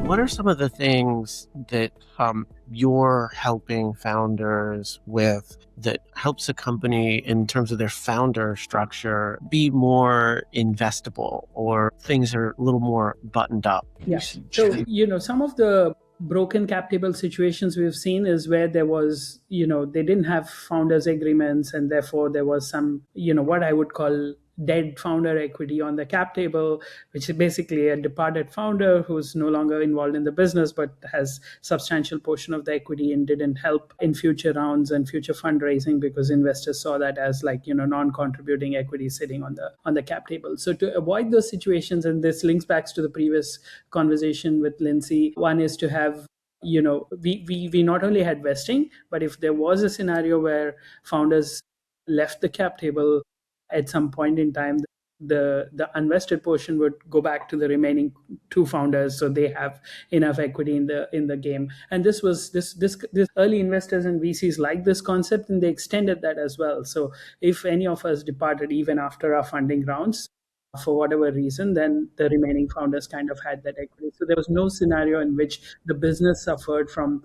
What are some of the things that you're helping founders with that helps a company in terms of their founder structure be more investable or things are a little more buttoned up? Yeah. So, some of the broken cap table situations we've seen is where there was, they didn't have founders agreements, and therefore there was some, what I would call dead founder equity on the cap table, which is basically a departed founder who's no longer involved in the business but has substantial portion of the equity and didn't help in future rounds and future fundraising because investors saw that as like non-contributing equity sitting on the cap table. So to avoid those situations, and this links back to the previous conversation with Lindsay, one is to have we not only had vesting, but if there was a scenario where founders left the cap table at some point in time, the unvested portion would go back to the remaining two founders, so they have enough equity in the game. And this early investors and VCs like this concept, and they extended that as well. So if any of us departed even after our funding rounds for whatever reason, then the remaining founders kind of had that equity. So there was no scenario in which the business suffered from,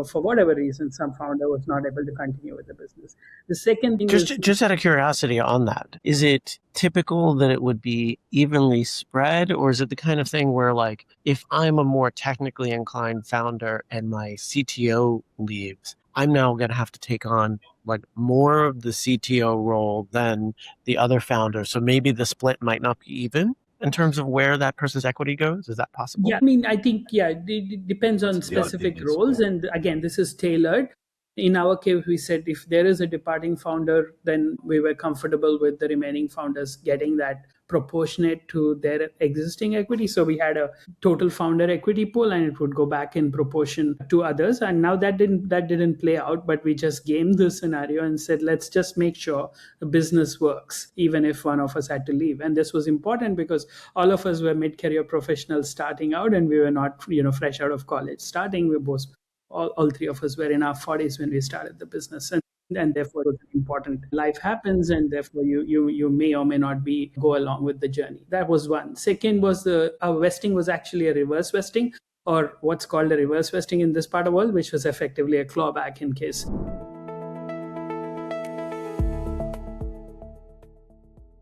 for whatever reason, some founder was not able to continue with the business. The second thing is Just out of curiosity on that, is it typical that it would be evenly spread, or is it the kind of thing where, like, if I'm a more technically inclined founder and my CTO leaves, I'm now going to have to take on like more of the CTO role than the other founder. So maybe the split might not be even in terms of where that person's equity goes. Is that possible? Yeah, I mean, I think, it depends on specific roles. And again, this is tailored. In our case, we said if there is a departing founder, then we were comfortable with the remaining founders getting that proportionate to their existing equity. So we had a total founder equity pool, and it would go back in proportion to others. And now that didn't play out, but we just gamed the scenario and said, let's just make sure the business works, even if one of us had to leave. And this was important because all of us were mid-career professionals starting out, and we were not, fresh out of college starting. We both all three of us were in our 40s when we started the business, and therefore it was important. Life happens, and therefore you may or may not go along with the journey. That was one. Second was our vesting was actually a reverse vesting, or what's called a reverse vesting in this part of the world, which was effectively a clawback in case